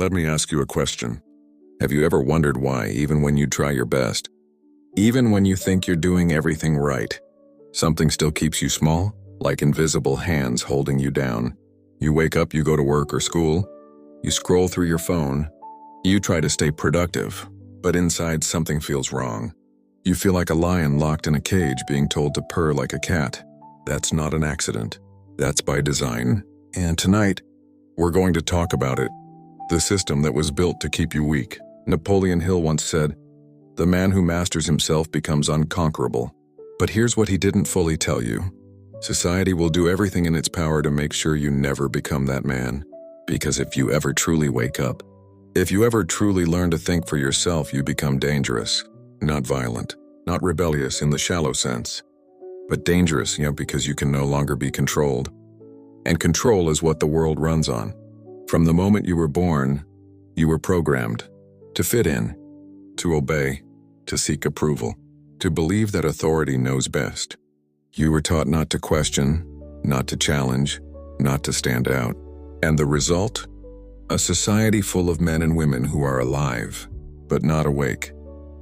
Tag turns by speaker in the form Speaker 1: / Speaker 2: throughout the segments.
Speaker 1: Let me ask you a question. Have you ever wondered why, even when you try your best, even when you think you're doing everything right, something still keeps you small, like invisible hands holding you down? You wake up, you go to work or school, you scroll through your phone, you try to stay productive, but inside something feels wrong. You feel like a lion locked in a cage being told to purr like a cat. That's not an accident. That's by design. And tonight, we're going to talk about it. The system that was built to keep you weak. Napoleon Hill once said, "The man who masters himself becomes unconquerable." But here's what he didn't fully tell you. Society will do everything in its power to make sure you never become that man. Because if you ever truly wake up, if you ever truly learn to think for yourself, you become dangerous. Not violent, not rebellious in the shallow sense, but dangerous, because you can no longer be controlled. And control is what the world runs on. From the moment you were born, you were programmed to fit in, to obey, to seek approval, to believe that authority knows best. You were taught not to question, not to challenge, not to stand out. And the result? A society full of men and women who are alive, but not awake,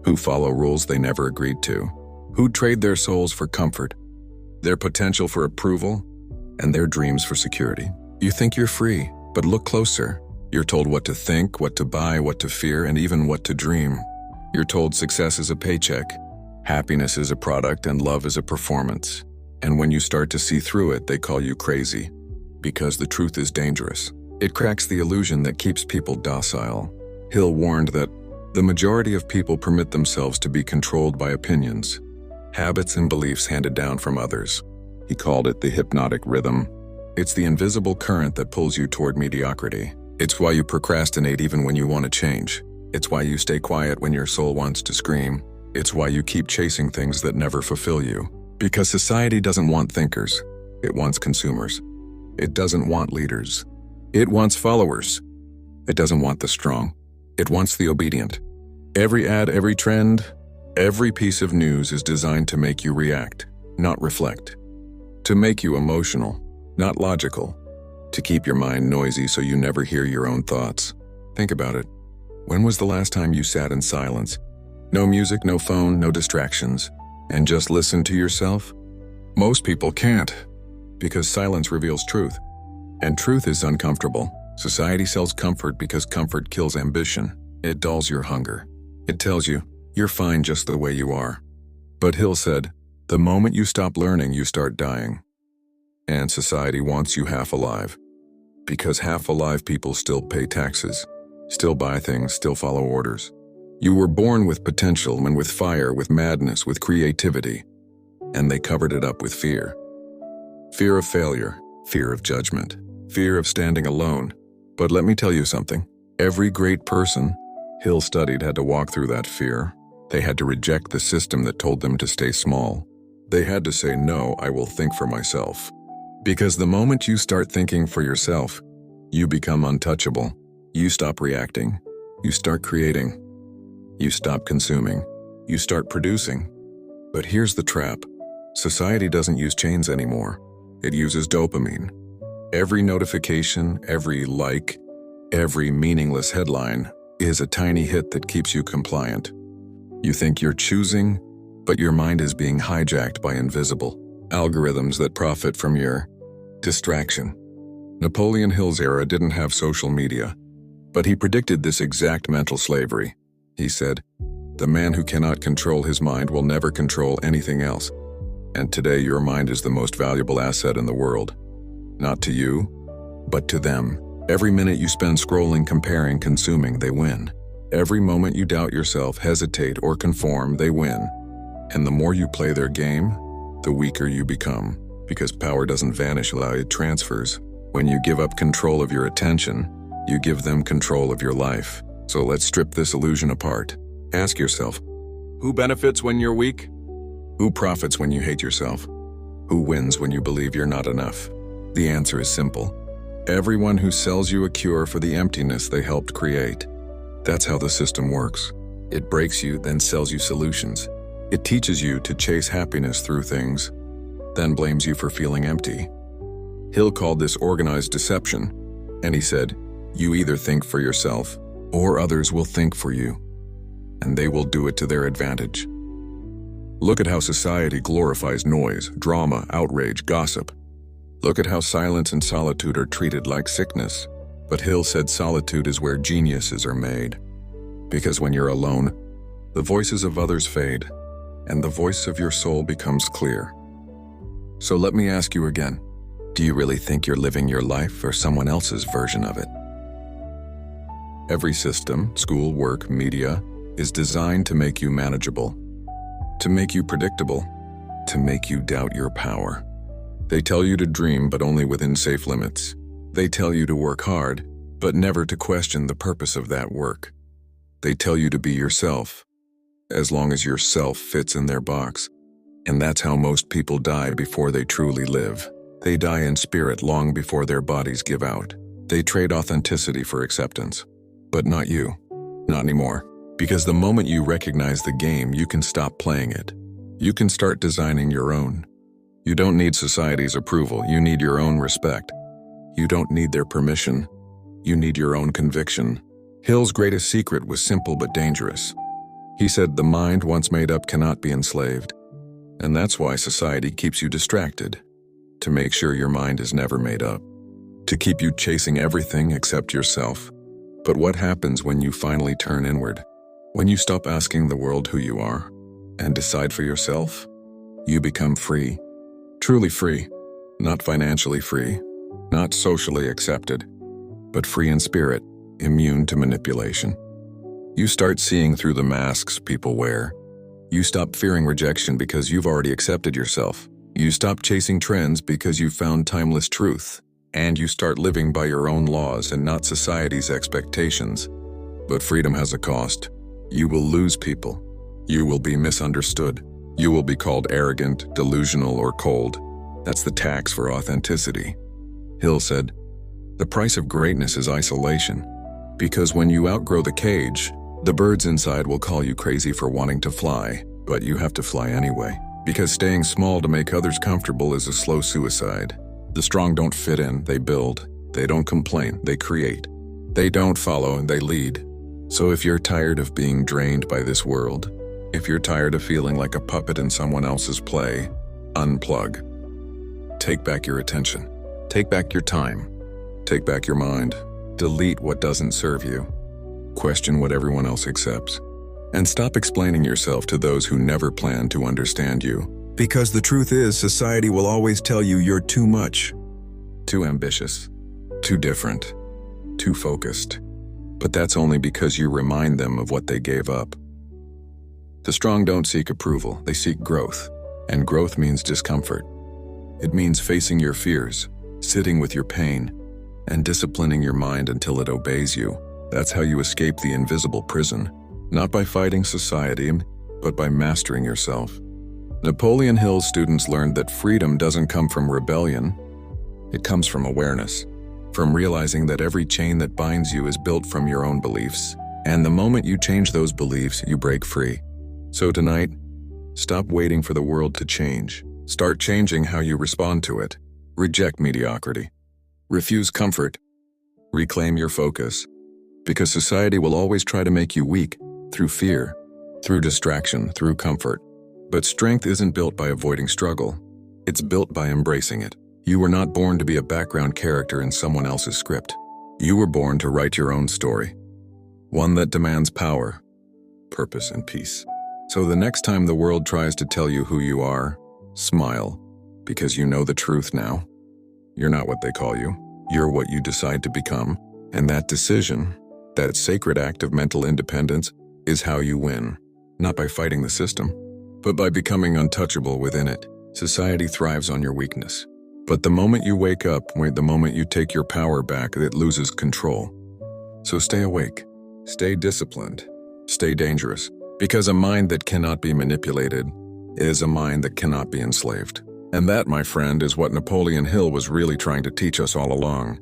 Speaker 1: who follow rules they never agreed to, who trade their souls for comfort, their potential for approval, and their dreams for security. You think you're free, but look closer. You're told what to think, what to buy, what to fear, and even what to dream. You're told success is a paycheck, happiness is a product, and love is a performance. And when you start to see through it, they call you crazy. Because the truth is dangerous. It cracks the illusion that keeps people docile. Hill warned that the majority of people permit themselves to be controlled by opinions, habits, and beliefs handed down from others. He called it the hypnotic rhythm. It's the invisible current that pulls you toward mediocrity. It's why you procrastinate even when you want to change. It's why you stay quiet when your soul wants to scream. It's why you keep chasing things that never fulfill you. Because society doesn't want thinkers. It wants consumers. It doesn't want leaders. It wants followers. It doesn't want the strong. It wants the obedient. Every ad, every trend, every piece of news is designed to make you react, not reflect. To make you emotional, not logical. To keep your mind noisy so you never hear your own thoughts. Think about it. When was the last time you sat in silence? No music, no phone, no distractions, and just listened to yourself? Most people can't, because silence reveals truth. And truth is uncomfortable. Society sells comfort because comfort kills ambition. It dulls your hunger. It tells you, you're fine just the way you are. But Hill said, the moment you stop learning, you start dying. And society wants you half alive. Because half alive people still pay taxes, still buy things, still follow orders. You were born with potential and with fire, with madness, with creativity. And they covered it up with fear. Fear of failure, fear of judgment, fear of standing alone. But let me tell you something. Every great person Hill studied had to walk through that fear. They had to reject the system that told them to stay small. They had to say, no, I will think for myself. Because the moment you start thinking for yourself, you become untouchable. You stop reacting. You start creating. You stop consuming. You start producing. But here's the trap. Society doesn't use chains anymore. It uses dopamine. Every notification, every like, every meaningless headline is a tiny hit that keeps you compliant. You think you're choosing, but your mind is being hijacked by invisible algorithms that profit from your distraction. Napoleon Hill's era didn't have social media, but he predicted this exact mental slavery. He said, the man who cannot control his mind will never control anything else. And today your mind is the most valuable asset in the world. Not to you, but to them. Every minute you spend scrolling, comparing, consuming, they win. Every moment you doubt yourself, hesitate, or conform, they win. And the more you play their game, the weaker you become. Because power doesn't vanish, it transfers. When you give up control of your attention, you give them control of your life. So let's strip this illusion apart. Ask yourself, who benefits when you're weak? Who profits when you hate yourself? Who wins when you believe you're not enough? The answer is simple. Everyone who sells you a cure for the emptiness they helped create. That's how the system works. It breaks you, then sells you solutions. It teaches you to chase happiness through things, then blames you for feeling empty. Hill called this organized deception, and he said, You either think for yourself, or others will think for you, and they will do it to their advantage. Look at how society glorifies noise, drama, outrage, gossip. Look at how silence and solitude are treated like sickness. But Hill said solitude is where geniuses are made. Because when you're alone, the voices of others fade, and the voice of your soul becomes clear. So let me ask you again, do you really think you're living your life or someone else's version of it? Every system, school, work, media, is designed to make you manageable, to make you predictable, to make you doubt your power. They tell you to dream, but only within safe limits. They tell you to work hard, but never to question the purpose of that work. They tell you to be yourself, as long as yourself fits in their box. And that's how most people die before they truly live. They die in spirit long before their bodies give out. They trade authenticity for acceptance. But not you. Not anymore. Because the moment you recognize the game, you can stop playing it. You can start designing your own. You don't need society's approval, you need your own respect. You don't need their permission, you need your own conviction. Hill's greatest secret was simple but dangerous. He said the mind once made up cannot be enslaved. And that's why society keeps you distracted, to make sure your mind is never made up, to keep you chasing everything except yourself. But what happens when you finally turn inward? When you stop asking the world who you are and decide for yourself? You become free. Truly free. Not financially free, not socially accepted, but free in spirit, immune to manipulation. You start seeing through the masks people wear. You stop fearing rejection because you've already accepted yourself. You stop chasing trends because you've found timeless truth. And you start living by your own laws and not society's expectations. But freedom has a cost. You will lose people. You will be misunderstood. You will be called arrogant, delusional, or cold. That's the tax for authenticity. Hill said, the price of greatness is isolation. Because when you outgrow the cage, the birds inside will call you crazy for wanting to fly, but you have to fly anyway. Because staying small to make others comfortable is a slow suicide. The strong don't fit in, they build. They don't complain, they create. They don't follow, they lead. So if you're tired of being drained by this world, if you're tired of feeling like a puppet in someone else's play, unplug. Take back your attention. Take back your time. Take back your mind. Delete what doesn't serve you. Question what everyone else accepts. And stop explaining yourself to those who never plan to understand you. Because the truth is, society will always tell you you're too much, too ambitious, too different, too focused. But that's only because you remind them of what they gave up. The strong don't seek approval, they seek growth. And growth means discomfort. It means facing your fears, sitting with your pain, and disciplining your mind until it obeys you. That's how you escape the invisible prison, not by fighting society, but by mastering yourself. Napoleon Hill's students learned that freedom doesn't come from rebellion. It comes from awareness, from realizing that every chain that binds you is built from your own beliefs. And the moment you change those beliefs, you break free. So tonight, stop waiting for the world to change. Start changing how you respond to it. Reject mediocrity. Refuse comfort. Reclaim your focus. Because society will always try to make you weak, through fear, through distraction, through comfort. But strength isn't built by avoiding struggle. It's built by embracing it. You were not born to be a background character in someone else's script. You were born to write your own story. One that demands power, purpose, and peace. So the next time the world tries to tell you who you are, smile, because you know the truth now. You're not what they call you. You're what you decide to become. And that decision, that sacred act of mental independence, is how you win. Not by fighting the system, but by becoming untouchable within it. Society thrives on your weakness. But the moment you wake up, the moment you take your power back, it loses control. So stay awake, stay disciplined, stay dangerous. Because a mind that cannot be manipulated is a mind that cannot be enslaved. And that, my friend, is what Napoleon Hill was really trying to teach us all along.